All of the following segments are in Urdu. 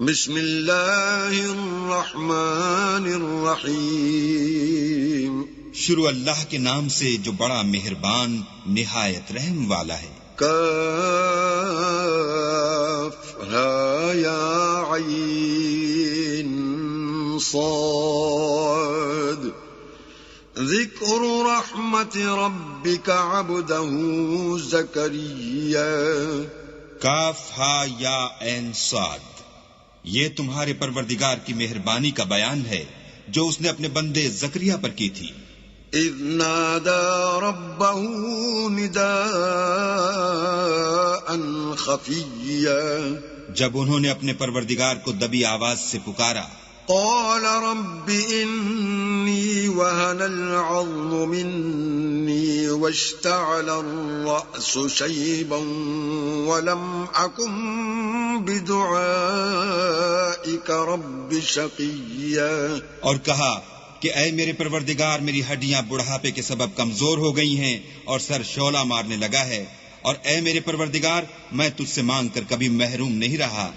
بسم اللہ الرحمن الرحیم. شروع اللہ کے نام سے جو بڑا مہربان نہایت رحم والا ہے. کاف ہا یا عین صاد ذکر رحمت ربک عبدہ زکریا. کاف ہا یا عین صاد، یہ تمہارے پروردگار کی مہربانی کا بیان ہے جو اس نے اپنے بندے زکریا پر کی تھی. اذ نادى ربه نداء خفيا، جب انہوں نے اپنے پروردگار کو دبی آواز سے پکارا. قال رب إني وهن العظم مني واشتعل الرأس شيبا ولم أكن بدعائك رب شقيا. اور کہا کہ اے میرے پروردگار، میری ہڈیاں بڑھاپے کے سبب کمزور ہو گئی ہیں اور سر شعلہ مارنے لگا ہے، اور اے میرے پروردگار میں تجھ سے مانگ کر کبھی محروم نہیں رہا.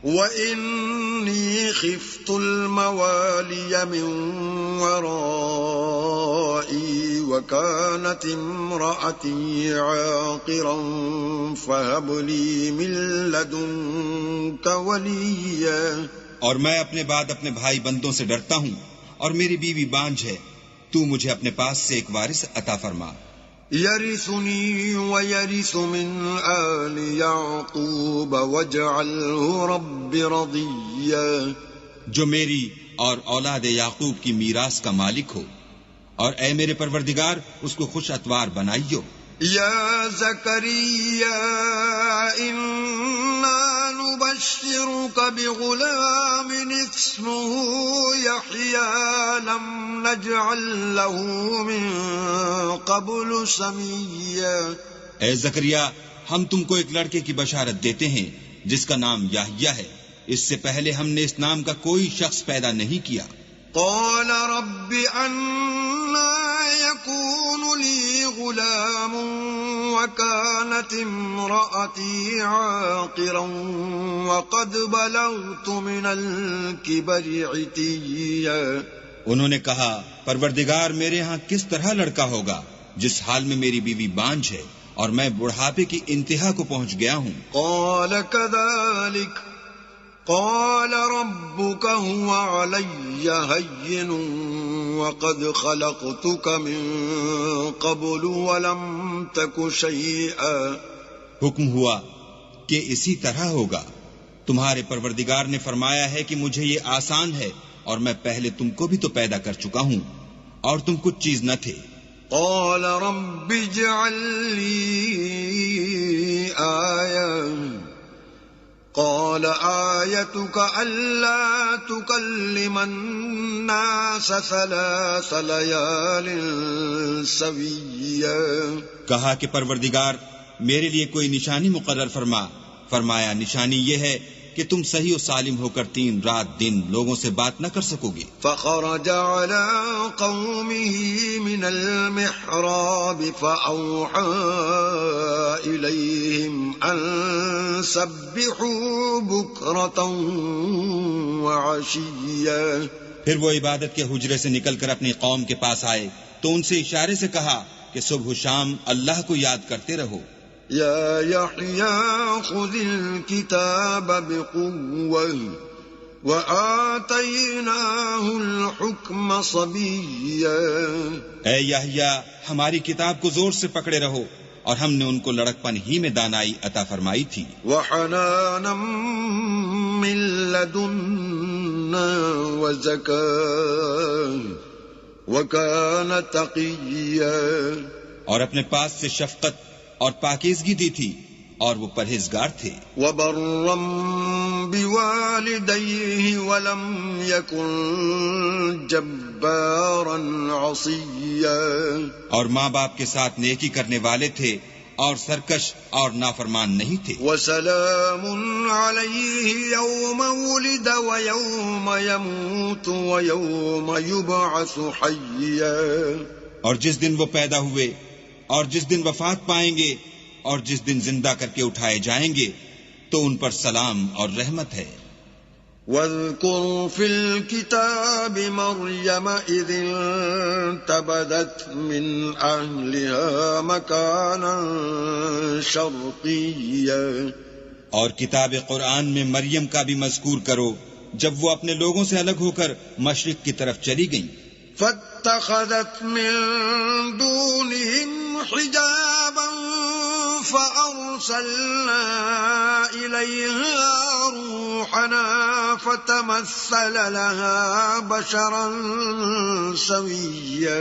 وَإِنِّي خِفْتُ الْمَوَالِيَ مِنْ وَرَائِي وَكَانَتِ امْرَأَتِي عَاقِرًا فَهَبْ لِي مِنْ لَدُنْكَ وَلِيًّا. اور میں اپنے بعد اپنے بھائی بندوں سے ڈرتا ہوں، اور میری بیوی بانجھ ہے، تو مجھے اپنے پاس سے ایک وارث عطا فرما. يرثني ويرث من آل يعقوب واجعله رب رضيا. جو میری اور اولاد یعقوب کی میراث کا مالک ہو، اور اے میرے پروردگار اس کو خوش اتوار بنائیو. يا زكريا إنا نبشرك بغلام اسمه يحيى لم نجعل له من قبل سميا. اے زکریا، ہم تم کو ایک لڑکے کی بشارت دیتے ہیں جس کا نام یحییٰ ہے، اس سے پہلے ہم نے اس نام کا کوئی شخص پیدا نہیں کیا. قال رب أنا يكون لي غلام وكانت امرأتي عاقرا وقد بلغت من الكبر عتيا. انہوں نے کہا پروردگار میرے ہاں کس طرح لڑکا ہوگا جس حال میں میری بیوی بانجھ ہے اور میں بڑھاپے کی انتہا کو پہنچ گیا ہوں. قال كذلك قال ربك هو علي هين وقد خلقتك من قبل ولم تك شيئا. حکم ہوا کہ اسی طرح ہوگا. تمہارے پروردگار نے فرمایا ہے کہ مجھے یہ آسان ہے، اور میں پہلے تم کو بھی تو پیدا کر چکا ہوں اور تم کچھ چیز نہ تھے. قال رب اجعل لي آية قال آيتك ألا تكلم الناس 3 ليال سويا. کہا کہ پروردگار میرے لیے کوئی نشانی مقرر فرما. فرمایا نشانی یہ ہے کہ تم صحیح و سالم ہو کر 3 رات دن لوگوں سے بات نہ کر سکو گے. فخرج على قومه من المحراب فأوحى إليهم أن سبحوا بكرة وعشيا. پھر وہ عبادت کے حجرے سے نکل کر اپنی قوم کے پاس آئے تو ان سے اشارے سے کہا کہ صبح و شام اللہ کو یاد کرتے رہو. يا يحيى خذ الكتاب بقوة وآتيناه الحكم صبيا. اے یحییٰ ہماری کتاب کو زور سے پکڑے رہو، اور ہم نے ان کو لڑکپن ہی میں دانائی عطا فرمائی تھی. وحنانا من لدنا وزكاة وكان تقيا. اور اپنے پاس سے شفقت اور پاکیزگی دی تھی، اور وہ پرہیزگار تھے. وبرا بوالديه ولم يكن جبارا عصيا. اور ماں باپ کے ساتھ نیکی کرنے والے تھے اور سرکش اور نافرمان نہیں تھے. وسلام عليه يوم ولد ويوم يموت ويوم يبعث حيا. اور جس دن وہ پیدا ہوئے اور جس دن وفات پائیں گے اور جس دن زندہ کر کے اٹھائے جائیں گے تو ان پر سلام اور رحمت ہے. واذكر في الكتاب مريم إذ انتبذت من أهلها مكانا شرقيا. اور کتاب قرآن میں مریم کا بھی مذکور کرو جب وہ اپنے لوگوں سے الگ ہو کر مشرق کی طرف چلی گئیں. فاتخذت من دونهم حجابا فأرسلنا إليها روحنا فتمثل لها بشرا سويا.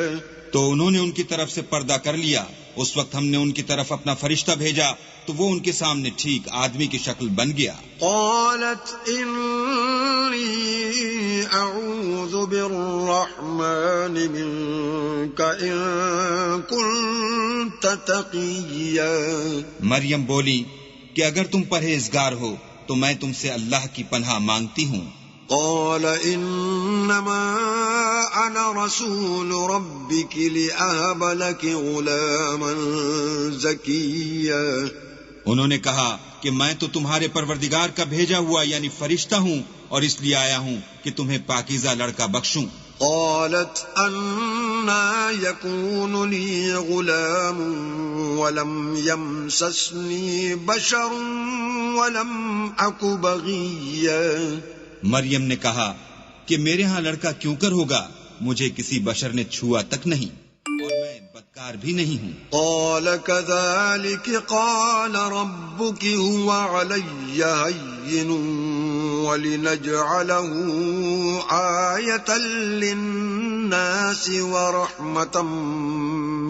تو انہوں نے ان کی طرف سے پردہ کر لیا. اس وقت ہم نے ان کی طرف اپنا فرشتہ بھیجا تو وہ ان کے سامنے ٹھیک آدمی کی شکل بن گیا. قالت انی اعوذ بالرحمن منک ان کنت تقیا. مریم بولی کہ اگر تم پرہیزگار ہو تو میں تم سے اللہ کی پناہ مانگتی ہوں. قال انما انا رسول ربك لأهب لك غلاما زكيا. انہوں نے کہا کہ میں تو تمہارے پروردگار کا بھیجا ہوا یعنی فرشتہ ہوں اور اس لیے آیا ہوں کہ تمہیں پاکیزہ لڑکا بخشوں. قالت أنا يكون لي غلام ولم يمسسني بشر ولم أك بغيا. مریم نے کہا کہ میرے ہاں لڑکا کیوں کر ہوگا، مجھے کسی بشر نے چھوا تک نہیں اور میں بدکار بھی نہیں ہوں. قال كذلك قال ربك هو علي هين ولنجعله آية للناس ورحمة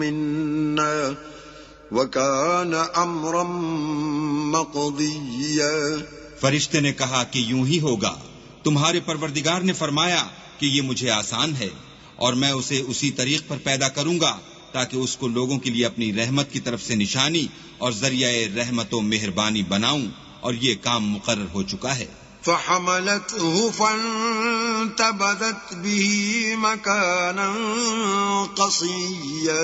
منا وكان أمرا مقضيا. فرشتے نے کہا کہ یوں ہی ہوگا، تمہارے پروردگار نے فرمایا کہ یہ مجھے آسان ہے اور میں اسے اسی طریق پر پیدا کروں گا تاکہ اس کو لوگوں کے لیے اپنی رحمت کی طرف سے نشانی اور ذریعہ رحمت و مہربانی بناؤں، اور یہ کام مقرر ہو چکا ہے. فحملته فانتبذت به مكانا قصيا.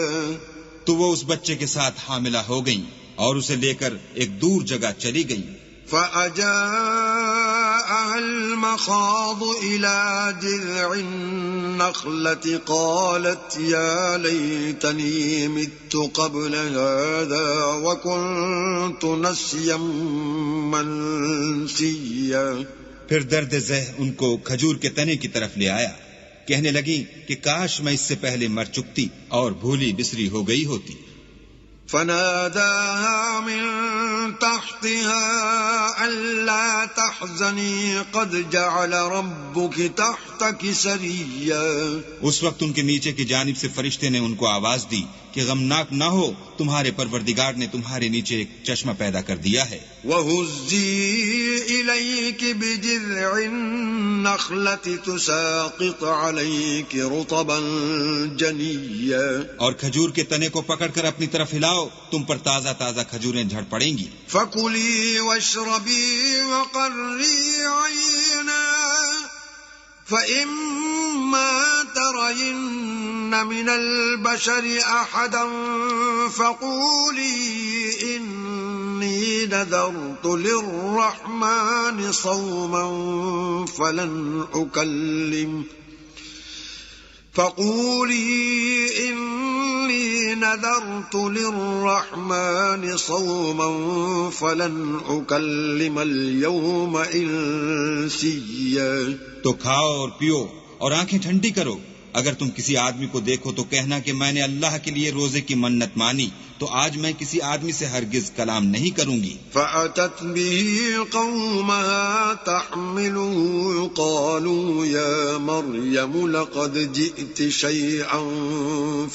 تو وہ اس بچے کے ساتھ حاملہ ہو گئیں اور اسے لے کر ایک دور جگہ چلی گئیں. فأجاءها المخاض إلى جذع النخلة قالت يا ليتني مت قبل هذا وكنت نسيا منسيا. پھر درد ذہ ان کو کھجور کے تنے کی طرف لے آیا، کہنے لگی کہ کاش میں اس سے پہلے مر چکتی اور بھولی بسری ہو گئی ہوتی. فناداها من تحتها ألا تحزني قد جعل ربك تحتك سريا. اس وقت ان کے نیچے کی جانب سے فرشتے نے ان کو آواز دی کہ غمناک نہ ہو، تمہارے پروردگار نے تمہارے نیچے ایک چشمہ پیدا کر دیا ہے. وَهُزِّي إِلَيْكِ بِجِذْعِ النَّخْلَةِ تُسَاقِطْ عَلَيْكِ رُطَبًا جَنِيًّا. اور کھجور کے تنے کو پکڑ کر اپنی طرف ہلاؤ، تم پر تازہ تازہ کھجوریں جھڑ پڑیں گی. فَكُلِي وَاشْرَبِي وَقَرِّي عَيْنًا فَإِمَّا تَرَيِنَّ مِنَ الْبَشَرِ أَحَدًا فَقُولِي إِنِّي نَذَرْتُ لِلرَّحْمَنِ صَوْمًا فلن أكلم اليوم إنسيا. تو کھاؤ اور پیو اور آنکھیں ٹھنڈی کرو. اگر تم کسی آدمی کو دیکھو تو کہنا کہ میں نے اللہ کے لیے روزے کی منت مانی، تو آج میں کسی آدمی سے ہرگز کلام نہیں کروں گی. فأتت به قومها تحمله قالوا يا مريم لقد جئت شيئا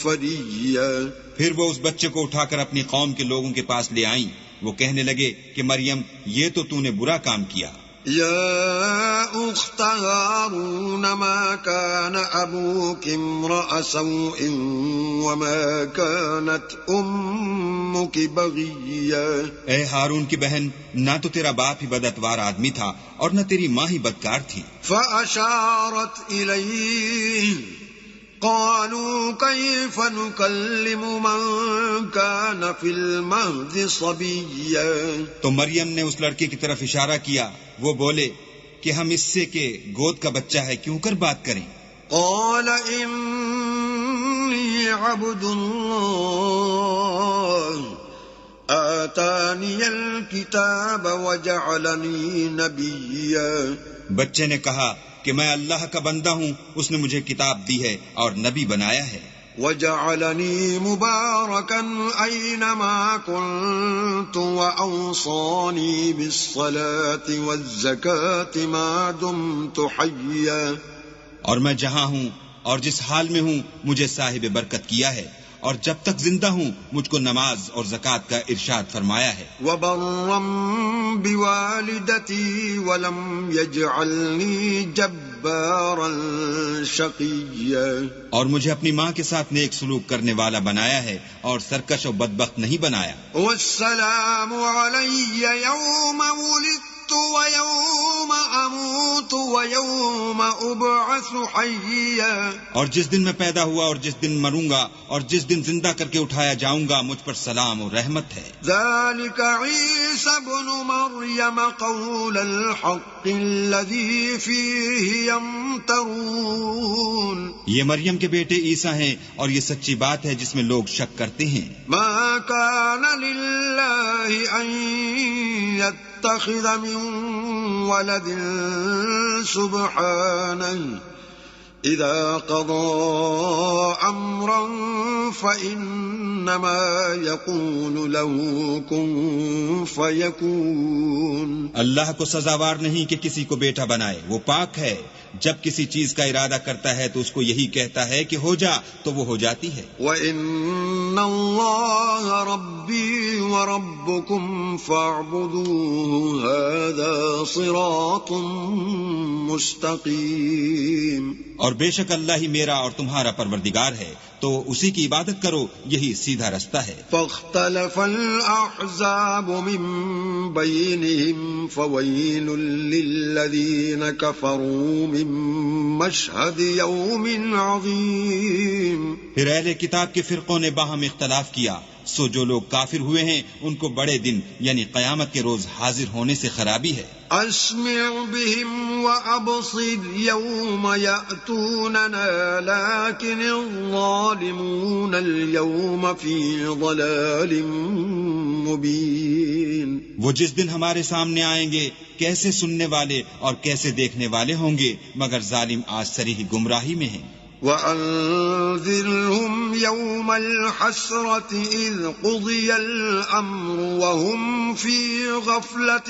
فريا. پھر وہ اس بچے کو اٹھا کر اپنی قوم کے لوگوں کے پاس لے آئیں. وہ کہنے لگے کہ مریم یہ تو نے برا کام کیا. يا أخت هارون ما كان أبوك امرأ سوء وما كانت أمك بغيا. اے ہارون کی بہن، نہ تو تیرا باپ ہی بداتوار آدمی تھا اور نہ تیری ماں ہی بدکار تھی. فأشارت إليه قالوا كيف نكلم من كان في المهد صبيا. تو مریم نے اس لڑکے کی طرف اشارہ کیا. وہ بولے کہ ہم اس سے کہ گود کا بچہ ہے کیوں کر بات کریں؟ قال انی عبد اللہ آتانی الکتاب وجعلنی نبیا. بچے نے کہا کہ میں اللہ کا بندہ ہوں، اس نے مجھے کتاب دی ہے اور نبی بنایا ہے. وجعلنی مبارکا اینما کنت واوصانی بالصلاة والزکاة ما دمت حیا. اور میں جہاں ہوں اور جس حال میں ہوں مجھے صاحب برکت کیا ہے، اور جب تک زندہ ہوں مجھ کو نماز اور زکوٰۃ کا ارشاد فرمایا ہے. وبرا بوالدتی ولم یجعلنی جبارا شقیا. اور مجھے اپنی ماں کے ساتھ نیک سلوک کرنے والا بنایا ہے اور سرکش و بدبخت نہیں بنایا. والسلام علی یوم ولدت ویوم اموت ویوم ابعث حیا. اور جس دن میں پیدا ہوا اور جس دن مروں گا اور جس دن زندہ کر کے اٹھایا جاؤں گا مجھ پر سلام و رحمت ہے. ذلك عیسی ابن مریم قول الحق الذی فیہ یمترون. یہ مریم کے بیٹے عیسیٰ ہیں اور یہ سچی بات ہے جس میں لوگ شک کرتے ہیں. ما کان للہ ان يتخذ من ولد سبحانه اذا قضى امرا فانما يقول له كن فيكون. اللہ کو سزاوار نہیں کہ کسی کو بیٹا بنائے، وہ پاک ہے. جب کسی چیز کا ارادہ کرتا ہے تو اس کو یہی کہتا ہے کہ ہو جا تو وہ ہو جاتی ہے. وَإِنَّ اللَّهَ رَبِّي وَرَبُّكُمْ فَاعْبُدُوهُ هَذَا صِرَاطٌ مُسْتَقِيمٌ. اور بے شک اللہ ہی میرا اور تمہارا پروردگار ہے، تو اسی کی عبادت کرو، یہی سیدھا رستہ ہے. فاختلف الأحزاب من بينهم فويل للذين كفروا من مشهد يوم عظيم. پھر اہل کتاب کے فرقوں نے باہم اختلاف کیا، سو جو لوگ کافر ہوئے ہیں ان کو بڑے دن یعنی قیامت کے روز حاضر ہونے سے خرابی ہے. اسمع بهم وابصر يوم يأتوننا لكن الظالمون اليوم في ضلال مبين. وہ جس دن ہمارے سامنے آئیں گے کیسے سننے والے اور کیسے دیکھنے والے ہوں گے، مگر ظالم آج صریح گمراہی میں ہیں. وَأَنذِرْهُمْ يَوْمَ الْحَسْرَةِ إِذْ قُضِيَ الْأَمْرُ وَهُمْ فِي غَفْلَةٍ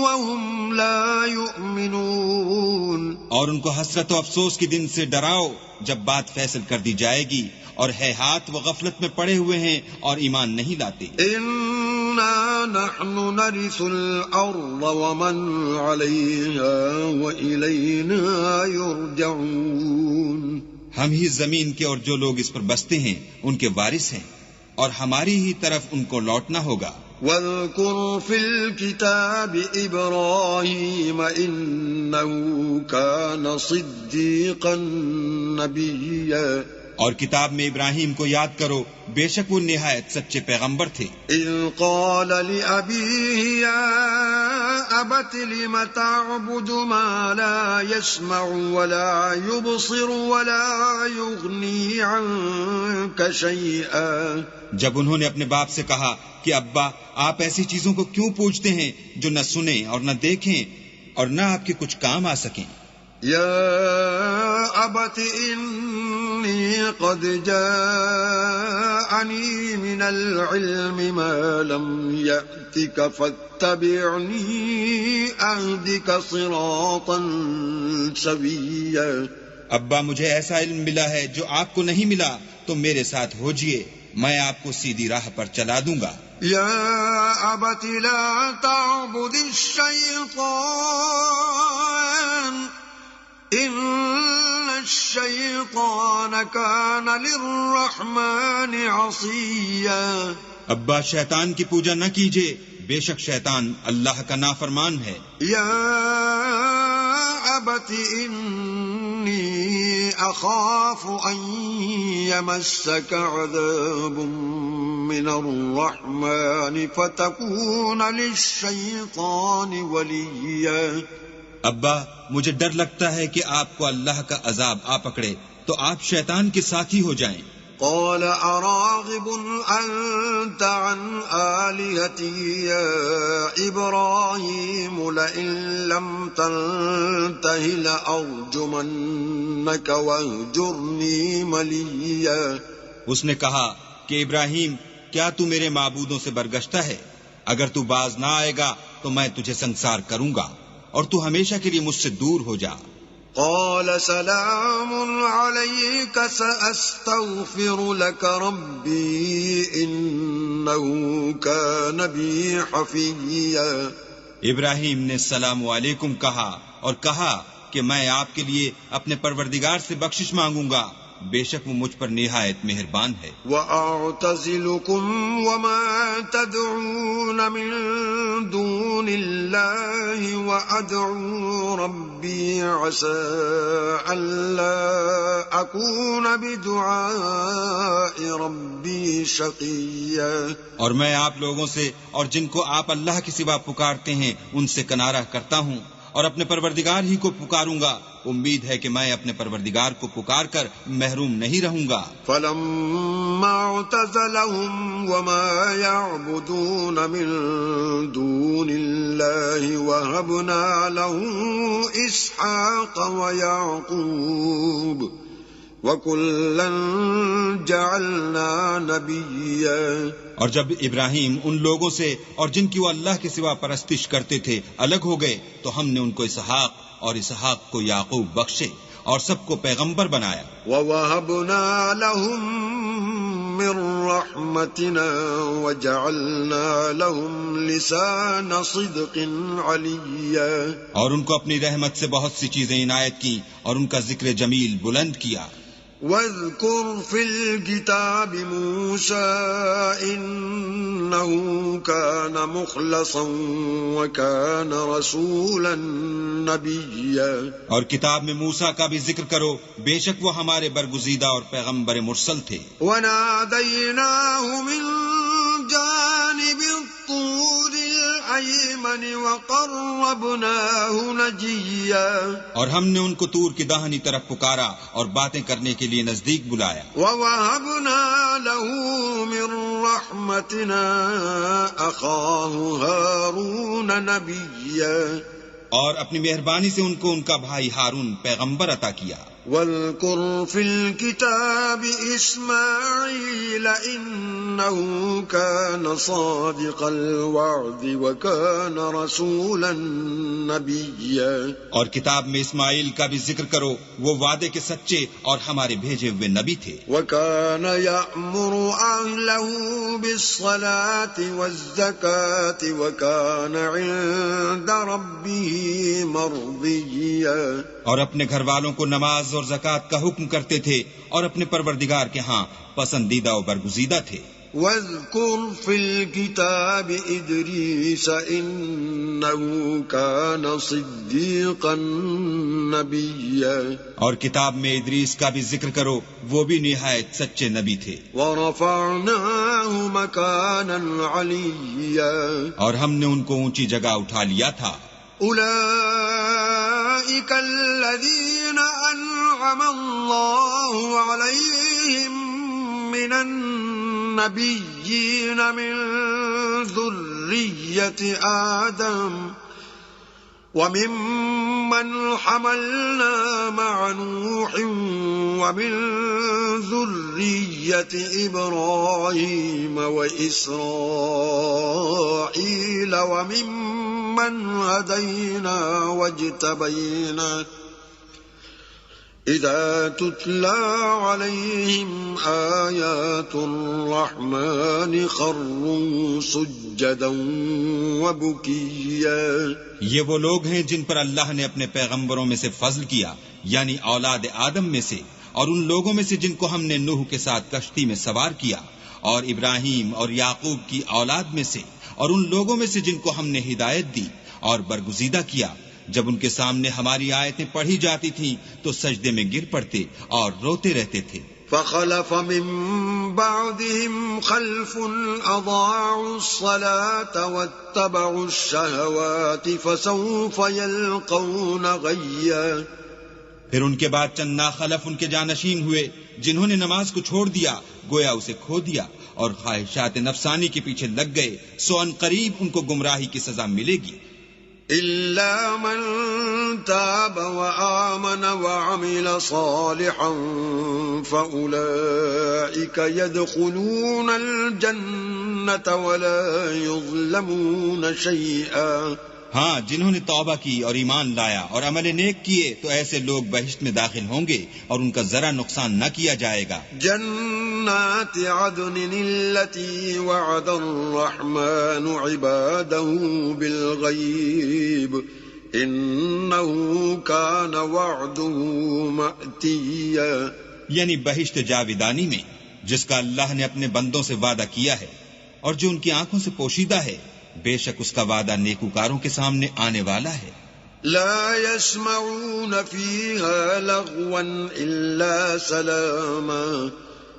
وَهُمْ لَا يُؤْمِنُونَ. اور ان کو حسرت و افسوس کے دن سے ڈراؤ جب بات فیصل کر دی جائے گی اور ہے ہاتھ وہ غفلت میں پڑے ہوئے ہیں اور ایمان نہیں لاتے. إِنَّا نَحْنُ نَرِثُ الْأَرْضَ وَمَنْ عَلَيْهَا وَإِلَيْنَا يُرْجَعُونَ. ہم ہی زمین کے اور جو لوگ اس پر بستے ہیں ان کے وارث ہیں اور ہماری ہی طرف ان کو لوٹنا ہوگا. وَاذْكُرْ فِي الْكِتَابِ إِبْرَاهِيمَ إِنَّهُ كَانَ صِدِّيقًا نَبِيًّا. اور کتاب میں ابراہیم کو یاد کرو، بے شک وہ نہایت سچے پیغمبر تھے. اذ قال لأبيه يا أبت لم تعبد ما لا يسمع ولا يبصر ولا يغني عنك شيئا. جب انہوں نے اپنے باپ سے کہا کہ ابا آپ ایسی چیزوں کو کیوں پوجتے ہیں جو نہ سنیں اور نہ دیکھیں اور نہ آپ کے کچھ کام آ سکیں. يا أبت إني قد جاءني من العلم ما لم يأتك فاتبعني أهدك صراطا سويا. ابا مجھے ایسا علم ملا ہے جو آپ کو نہیں ملا، تو میرے ساتھ ہوجئے، میں آپ کو سیدھی راہ پر چلا دوں گا. یا ابت لا تعبد الشیطان ان الشیطان کان للرحمن عصیا. ابا شیطان کی پوجا نہ کیجیے، بے شک شیطان اللہ کا نافرمان ہے. یا ابت انی اخاف ان یمسک عذاب من الرحمن فتکون للشیطان ولیا. ابا مجھے ڈر لگتا ہے کہ آپ کو اللہ کا عذاب آ پکڑے تو آپ شیطان کے ساتھی ہو جائیں۔ قال أراغب أنت عن آلهتي يا إبراهيم لئن لم تنته لأرجمنك واهجرني مليا۔ اس نے کہا کہ ابراہیم کیا تو میرے معبودوں سے برگشتہ ہے؟ اگر تو باز نہ آئے گا تو میں تجھے سنسار کروں گا اور تو ہمیشہ کے لیے مجھ سے دور ہو جا۔ قال سلام عليك سأستغفر لك ربي إنه كان بي حفيا۔ ابراہیم نے السلام علیکم کہا اور کہا کہ میں آپ کے لیے اپنے پروردگار سے بخشش مانگوں گا، بے شک وہ مجھ پر نہایت مہربان ہے۔ وَأَعْتَزِلُكُمْ وَمَا تَدْعُونَ مِن دُونِ اللَّهِ وَأَدْعُو رَبِّي عَسَىٰ أَلَّا أَكُونَ بِدُعَاءِ رَبِّي شَقِيًّا۔ اور میں آپ لوگوں سے اور جن کو آپ اللہ کے سوا پکارتے ہیں ان سے کنارہ کرتا ہوں اور اپنے پروردگار ہی کو پکاروں گا، امید ہے کہ میں اپنے پروردگار کو پکار کر محروم نہیں رہوں گا۔ فَلَمَّا اعْتَزَلَهُمْ وَمَا يَعْبُدُونَ مِن دُونِ اللَّهِ وَهَبْنَا لَهُ إِسْحَاقَ وَيَعْقُوبَ وَكُلًّا جَعَلْنَا نَبِيًّا۔ اور جب ابراہیم ان لوگوں سے اور جن کی وہ اللہ کے سوا پرستش کرتے تھے الگ ہو گئے تو ہم نے ان کو اسحاق اور اسحاق کو یعقوب بخشے اور سب کو پیغمبر بنایا۔ وَوَهَبْنَا لَهُم مِّن رَّحْمَتِنَا وَجَعَلْنَا لَهُمْ لِسَانَ صِدْقٍ عَلِيًّا۔ اور ان کو اپنی رحمت سے بہت سی چیزیں عنایت کی اور ان کا ذکر جمیل بلند کیا۔ وَاذْكُرْ فِي الْكِتَابِ مُوسَىٰ إِنَّهُ كَانَ مُخْلَصًا وَكَانَ رَسُولًا نَبِيًّا۔ اور کتاب میں موسیٰ کا بھی ذکر کرو، بے شک وہ ہمارے برگزیدہ اور پیغمبر مرسل تھے۔ وَنَادَيْنَاهُ مِن جَانِبِ الطُّورِ الْأَيْمَنِ وَقَرَّبْنَاهُ نَجِيًّا۔ اور ہم نے ان کو طور کی داہنی طرف پکارا اور باتیں کرنے کے لیے نزدیک بلایا۔ وَوَهَبْنَا لَهُ مِن رَّحْمَتِنَا أَخَاهُ هَارُونَ نَبِيًّا۔ اور اپنی مہربانی سے ان کو ان کا بھائی ہارون پیغمبر عطا کیا۔ وَاذْكُرْ فِي الْكِتَابِ إِسْمَاعِيلَ إِنَّهُ كَانَ صَادِقَ الْوَعْدِ وَكَانَ رَسُولًا نَبِيًّا۔ اور کتاب میں اسماعیل کا بھی ذکر کرو، وہ وعدے کے سچے اور ہمارے بھیجے ہوئے نبی تھے۔ وَكَانَ يَأْمُرُ أَهْلَهُ بِالصَّلَاةِ وَالزَّكَاةِ وَكَانَ عِندَ رَبِّهِ مَرْضِيًّا۔ اور اپنے گھر والوں کو نماز اور زکوٰۃ کا حکم کرتے تھے اور اپنے پروردگار کے ہاں پسندیدہ و برگزیدہ تھے۔ وَاذْكُرْ فِي الْكِتَابِ إِدْرِيسَ إِنَّهُ كَانَ صِدِّيقًا نَبِيًّا۔ اور کتاب میں ادریس کا بھی ذکر کرو، وہ بھی نہایت سچے نبی تھے۔ وَرَفَعْنَاهُ مَكَانًا عَلِيًّا۔ اور ہم نے ان کو اونچی جگہ اٹھا لیا تھا۔ أُولَئِكَ الَّذِينَ أَنْعَمَ اللَّهُ عَلَيْهِمْ مِنَ النَّبِيِّينَ مِن ذُرِّيَّةِ آدَمَ وَمِمَّنْ حَمَلْنَا مَعَ نُوحٍ وَمِن ذُرِّيَّةِ إِبْرَاهِيمَ وَإِسْرَائِيلَ وَمِمَّنْ هَدَيْنَا وَاجْتَبَيْنَا إِذَا تُتْلَى عَلَيْهِمْ آيَاتُ الرَّحْمَنِ خَرُّوا سُجَّدًا وَبُكِيًّا۔ یہ وہ لوگ ہیں جن پر اللہ نے اپنے پیغمبروں میں سے فضل کیا، یعنی اولاد آدم میں سے، اور ان لوگوں میں سے جن کو ہم نے نوح کے ساتھ کشتی میں سوار کیا، اور ابراہیم اور یعقوب کی اولاد میں سے، اور ان لوگوں میں سے جن کو ہم نے ہدایت دی اور برگزیدہ کیا، جب ان کے سامنے ہماری آیتیں پڑھی جاتی تھیں تو سجدے میں گر پڑتے اور روتے رہتے تھے۔ فخلف من بعدهم خلف أضاعوا الصلاة واتبعوا الشهوات فسوف يلقون غيا. پھر ان کے بعد چند ناخلف ان کے جانشین ہوئے جنہوں نے نماز کو چھوڑ دیا، گویا اسے کھو دیا اور خواہشات نفسانی کے پیچھے لگ گئے، سو ان قریب ان کو گمراہی کی سزا ملے گی. إلا من تاب وآمن وعمل صالحا فأولئك يدخلون الجنة ولا يظلمون شيئا. ہاں، جنہوں نے توبہ کی اور ایمان لایا اور عمل نیک کیے تو ایسے لوگ بہشت میں داخل ہوں گے اور ان کا ذرا نقصان نہ کیا جائے گا. جنات عدن التي وعد الرحمن عباده بالغيب انه كان وعده مأتيا. یعنی بہشت جاویدانی میں جس کا اللہ نے اپنے بندوں سے وعدہ کیا ہے اور جو ان کی آنکھوں سے پوشیدہ ہے، بے شک اس کا وعدہ نیکوکاروں کے سامنے آنے والا ہے. لا يسمعون فيها لغوا إلا سلاما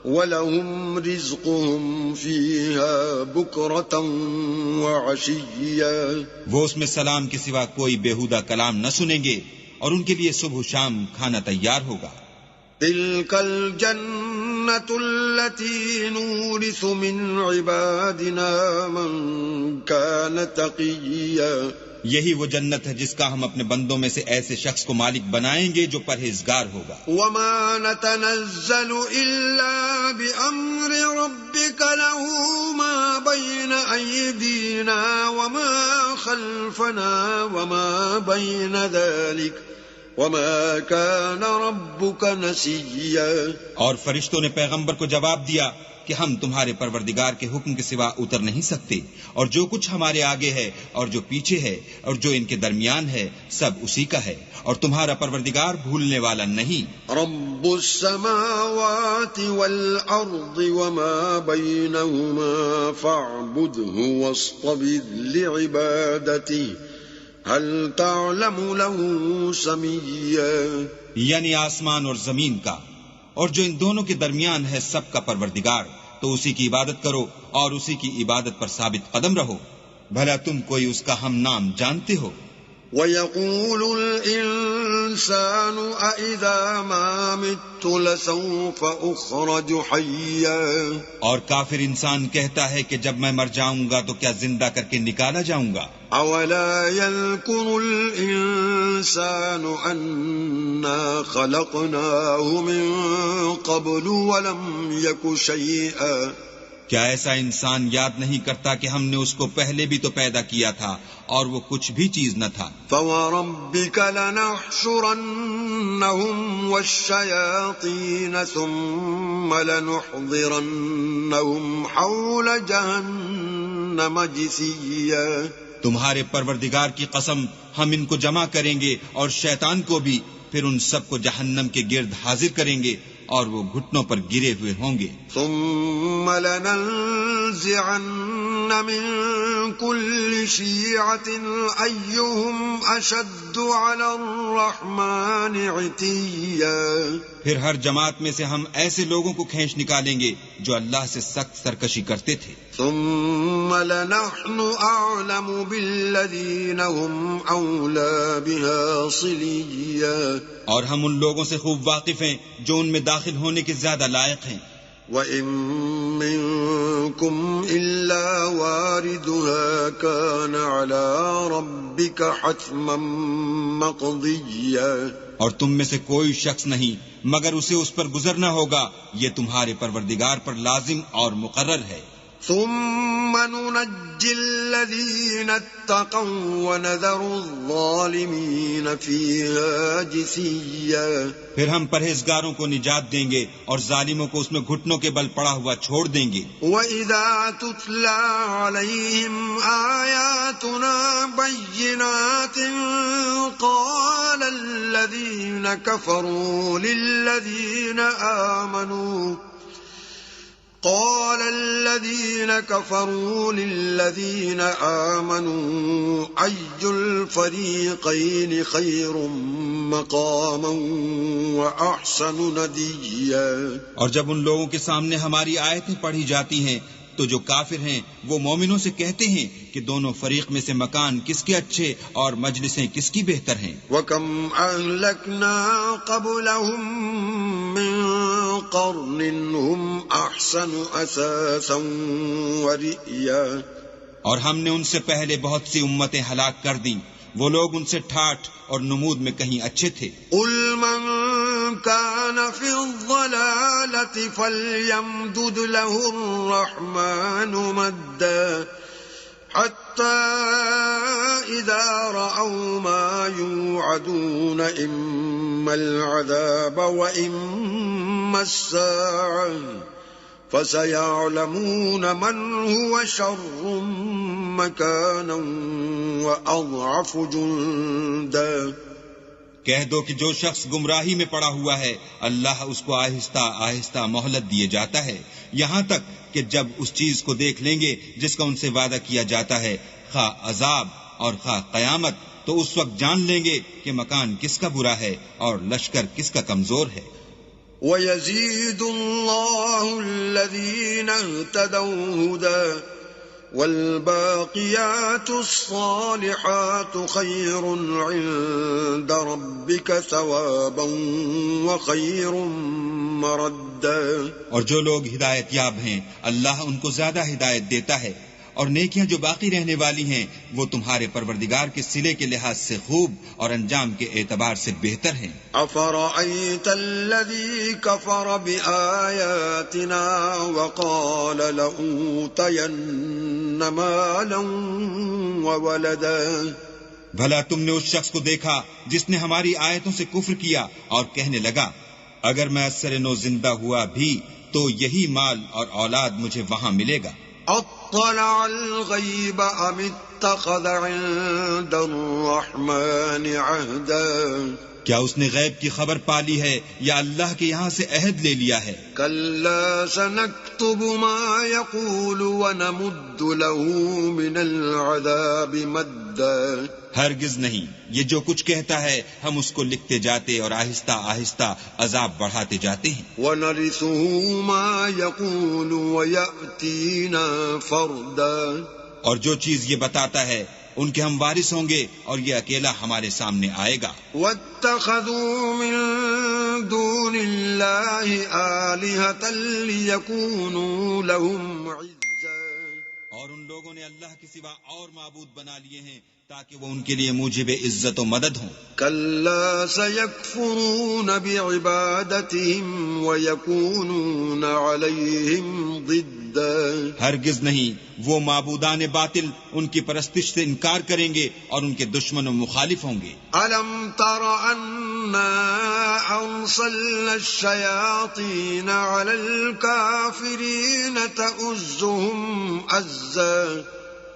ولهم رزقهم فيها بكرة وعشيا. وہ اس میں سلام کے سوا کوئی بیہودہ کلام نہ سنیں گے اور ان کے لیے صبح و شام کھانا تیار ہوگا. تلك الجنة التي نورث من عبادنا من كان تقيا. یہی وہ جنت ہے جس کا ہم اپنے بندوں میں سے ایسے شخص کو مالک بنائیں گے جو پرہیزگار ہوگا. وما نتنزل إلا بأمر ربك له ما بين أيدينا وما خلفنا وما بين ذلك وما كان ربك نسيا. اور فرشتوں نے پیغمبر کو جواب دیا کہ ہم تمہارے پروردگار کے حکم کے سوا اتر نہیں سکتے، اور جو کچھ ہمارے آگے ہے اور جو پیچھے ہے اور جو ان کے درمیان ہے سب اسی کا ہے، اور تمہارا پروردگار بھولنے والا نہیں. رب السماوات والأرض وما بينهما فاعبده واصطبر لعبادته هل تعلم له سميا. یعنی آسمان اور زمین کا اور جو ان دونوں کے درمیان ہے سب کا پروردگار، تو اسی کی عبادت کرو اور اسی کی عبادت پر ثابت قدم رہو، بھلا تم کوئی اس کا ہم نام جانتے ہو. وَيَقُولُ الْإِنسَانُ أَإِذَا مَا مِتُّ لَسَوْفَ أُخْرَجُ حَيًّا. اور کافر انسان کہتا ہے کہ جب میں مر جاؤں گا تو کیا زندہ کر کے نکالا جاؤں گا. أَوَلَا يَذْكُرُ الْإِنسَانُ أَنَّا خَلَقْنَاهُ مِن قَبْلُ وَلَمْ يَكُ شَيْئًا. کیا ایسا انسان یاد نہیں کرتا کہ ہم نے اس کو پہلے بھی تو پیدا کیا تھا اور وہ کچھ بھی چیز نہ تھا. فَوَرَبِّكَ لَنَحْشُرَنَّهُمْ وَالشَّيَاطِينَ ثُمَّ لَنُحْضِرَنَّهُمْ حَوْلَ جَهَنَّمَ جِثِيًّا. تمہارے پروردگار کی قسم ہم ان کو جمع کریں گے اور شیطان کو بھی، پھر ان سب کو جہنم کے گرد حاضر کریں گے اور وہ گھٹنوں پر گرے ہوئے ہوں گے. ثم لننزعن من كل شيعة أيهم أشد على الرحمن عتيا. پھر ہر جماعت میں سے ہم ایسے لوگوں کو کھینچ نکالیں گے جو اللہ سے سخت سرکشی کرتے تھے. ثم لنحن أعلم بالذين هم أولى بها صليا. اور ہم ان لوگوں سے خوب واقف ہیں جو ان میں داخل ہونے کے زیادہ لائق ہیں. وَإِن مِّنكُمْ إِلَّا وَارِدُهَا كَانَ عَلَى رَبِّكَ حَتْمًا مَّقْضِيًّا. اور تم میں سے کوئی شخص نہیں مگر اسے اس پر گزرنا ہوگا، یہ تمہارے پروردگار پر لازم اور مقرر ہے. ثم ننجي الذين اتقوا ونذر الظالمين فيها جثيا. پھر ہم پرہیزگاروں کو نجات دیں گے اور ظالموں کو اس میں گھٹنوں کے بل پڑا ہوا چھوڑ دیں گے. وَإِذَا تُتْلَى عَلَيْهِمْ آيَاتُنَا بَيِّنَاتٍ قَالَ الَّذِينَ كَفَرُوا لِلَّذِينَ آمَنُوا قال الذين كفروا للذين آمنوا أي الفريقين خير مقاما وأحسن نديا. اور جب ان لوگوں کے سامنے ہماری آیتیں پڑھی جاتی ہیں تو جو کافر ہیں وہ مومنوں سے کہتے ہیں کہ دونوں فریق میں سے مکان کس کے اچھے اور مجلسیں کس کی بہتر ہیں. وَكَمْ أَهْلَكْنَا قَبْلَهُمْ مِنْ قَرْنٍ هُمْ أَحْسَنُ أَثَاثًا وَرِئْيًا. اور ہم نے ان سے پہلے بہت سی امتیں ہلاک کر دیں، وہ لوگ ان سے ٹھاٹھ اور نمود میں کہیں اچھے تھے. قُلْ مَنْ كَانَ فِي الضَّلَالَةِ فَلْيَمْدُدْ لَهُ الرَّحْمَنُ مَدًّا حَتَّى إِذَا رَأَوْا مَا يُوعَدُونَ إِمَّا الْعَذَابَ وَإِمَّا السَّاعَةَ فَسَيَعْلَمُونَ مَنْ هُوَ شَرٌّ مَكَانًا وَأَضْعَفُ جُنْدًا. کہہ دو کہ جو شخص گمراہی میں پڑا ہوا ہے اللہ اس کو آہستہ آہستہ مہلت دیے جاتا ہے، یہاں تک کہ جب اس چیز کو دیکھ لیں گے جس کا ان سے وعدہ کیا جاتا ہے، خواہ عذاب اور خواہ قیامت، تو اس وقت جان لیں گے کہ مکان کس کا برا ہے اور لشکر کس کا کمزور ہے. وَيَزِيدُ اللَّهُ الَّذِينَ اهْتَدَوْا هُدًى وَالْبَاقِيَاتُ الصَّالِحَاتُ خَيْرٌ عِندَ رَبِّكَ ثَوَابًا وَخَيْرٌ مَرَدًّا. اور جو لوگ ہدایت یاب ہیں اللہ ان کو زیادہ ہدایت دیتا ہے، اور نیکیاں جو باقی رہنے والی ہیں وہ تمہارے پروردگار کے صلے کے لحاظ سے خوب اور انجام کے اعتبار سے بہتر ہیں. أَفَرَأَيْتَ الَّذِي كَفَرَ بِآيَاتِنَا وَقَالَ لَأُوتَيَنَّ مَالًا وَوَلَدًا. بھلا تم نے اس شخص کو دیکھا جس نے ہماری آیتوں سے کفر کیا اور کہنے لگا اگر میں اثر نو زندہ ہوا بھی تو یہی مال اور اولاد مجھے وہاں ملے گا. اطلع الغیب ام اتخذ عند الرحمن عہدا. کیا اس نے غیب کی خبر پالی ہے یا اللہ کے یہاں سے عہد لے لیا ہے؟ کلا سنکتب ما یقول ونمد له من العذاب مدا. ہرگز نہیں، یہ جو کچھ کہتا ہے ہم اس کو لکھتے جاتے اور آہستہ آہستہ عذاب بڑھاتے جاتے ہیں. وَنَرِثُهُ مَا يَقُولُ وَيَأْتِينَا فَرْدًا. اور جو چیز یہ بتاتا ہے ان کے ہم وارث ہوں گے اور یہ اکیلا ہمارے سامنے آئے گا. وَاتَّخَذُوا مِن دُونِ اللَّهِ آلِهَةً لِيَكُونُوا لَهُمْ عِزًّا. اور ان لوگوں نے اللہ کے سوا اور معبود بنا لیے ہیں تاکہ وہ ان کے لیے موجب عزت و مدد ہوں. کلا سیکفرون بعبادتهم ویکونون علیہم ضدا. ہرگز نہیں، وہ معبودان باطل ان کی پرستش سے انکار کریں گے اور ان کے دشمن و مخالف ہوں گے. الم تر انا ارسلنا الشیاطین علی الکافرین تؤزهم عزا.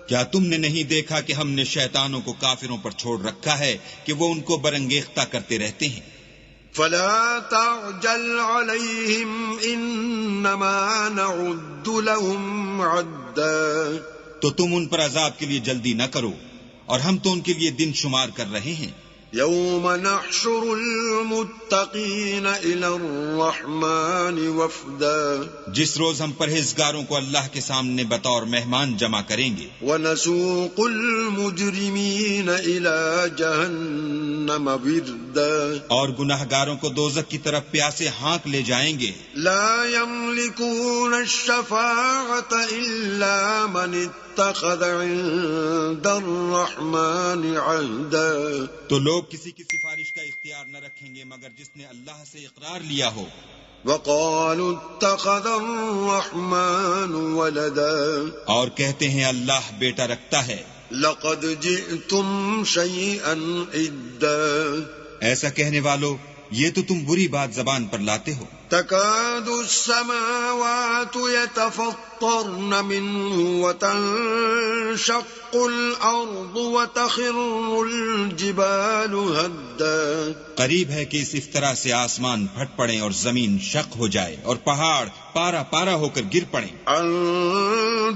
کیا تم نے نہیں دیکھا کہ ہم نے شیطانوں کو کافروں پر چھوڑ رکھا ہے کہ وہ ان کو برانگیختہ کرتے رہتے ہیں. فلا تعجل علیہم انما نعد لهم عدا. تو تم ان پر عذاب کے لیے جلدی نہ کرو اور ہم تو ان کے لیے دن شمار کر رہے ہیں. یوم نحشر المتقین الی الرحمن وفدا. جس روز ہم پرہیزگاروں کو اللہ کے سامنے بطور مہمان جمع کریں گے. ونسوق المجرمین الی جہنم وردا. اور گناہگاروں کو دوزخ کی طرف پیاسے ہانک لے جائیں گے. لا یملکون الشفاعۃ الا من اتخذ عند الرحمن عہدا. تو لوگ کسی کی سفارش کا اختیار نہ رکھیں گے مگر جس نے اللہ سے اقرار لیا ہو. وقالوا اتخذ الرحمن ولدا. اور کہتے ہیں اللہ بیٹا رکھتا ہے. لقد جئتم شیئا ادا. ایسا کہنے والو یہ تو تم بری بات زبان پر لاتے ہو. تكاد السماوات يتفطرن منه وتنشق الأرض وتخر الجبال هدا. قریب ہے کہ اس طرح سے آسمان پھٹ پڑیں اور زمین شق ہو جائے اور پہاڑ پارا پارا ہو کر گر پڑیں. أن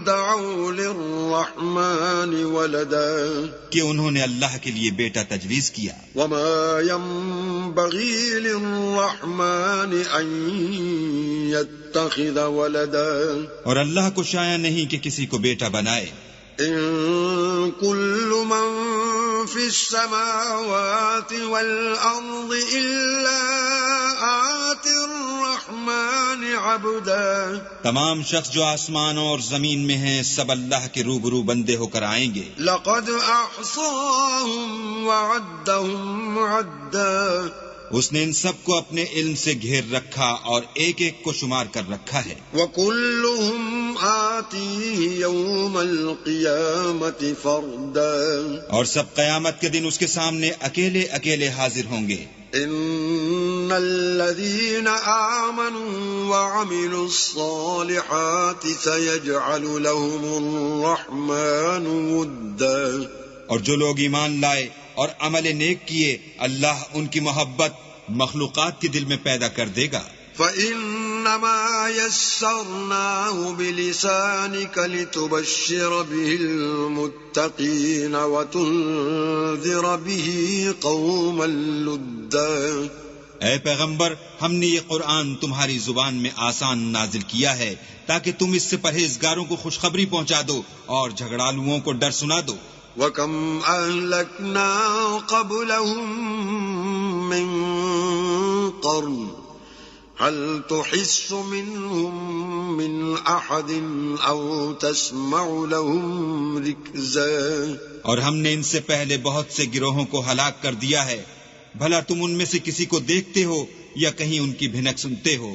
دعوا للرحمن ولدا. کہ انہوں نے اللہ کے لیے بیٹا تجویز کیا. وما ينبغي للرحمن أن يتخذ ولدا. اور اللہ کو شایع نہیں کہ کسی کو بیٹا بنائے. إن كل من في السماوات والأرض إلا آتي الرحمن عبدا. تمام شخص جو آسمانوں اور زمین میں ہیں سب اللہ کے روبرو بندے ہو کر آئیں گے. لقد أحصاهم وعدهم عدا. اس نے ان سب کو اپنے علم سے گھیر رکھا اور ایک ایک کو شمار کر رکھا ہے. وَكُلُّهُمْ آتِيهِ يَوْمَ الْقِيَامَةِ فَرْدًا. اور سب قیامت کے دن اس کے سامنے اکیلے اکیلے حاضر ہوں گے. إِنَّ الَّذِينَ آمَنُوا وَعَمِلُوا الصَّالِحَاتِ سَيَجْعَلُ لَهُمُ الرَّحْمَنُ وُدًّا. اور جو لوگ ایمان لائے اور عمل نیک کیے اللہ ان کی محبت مخلوقات کے دل میں پیدا کر دے گا. فَإِنَّمَا يَسَّرْنَاهُ بِلِسَانِكَ لِتُبَشِّرَ بِهِ الْمُتَّقِينَ وَتُنذِرَ بِهِ قَوْمًا لُدًّا. اے پیغمبر ہم نے یہ قرآن تمہاری زبان میں آسان نازل کیا ہے تاکہ تم اس سے پرہیزگاروں کو خوشخبری پہنچا دو اور جھگڑالوؤں کو ڈر سنا دو. وَكَمْ أَهْلَكْنَا قَبْلَهُمْ مِنْ قَرْنٍ هَلْ تُحِسُّ مِنْهُمْ مِنْ أَحَدٍ أَوْ تَسْمَعُ لَهُمْ رِكْزًا. اور ہم نے ان سے پہلے بہت سے گروہوں کو ہلاک کر دیا ہے بھلا تم ان میں سے کسی کو دیکھتے ہو یا کہیں ان کی بھنک سنتے ہو.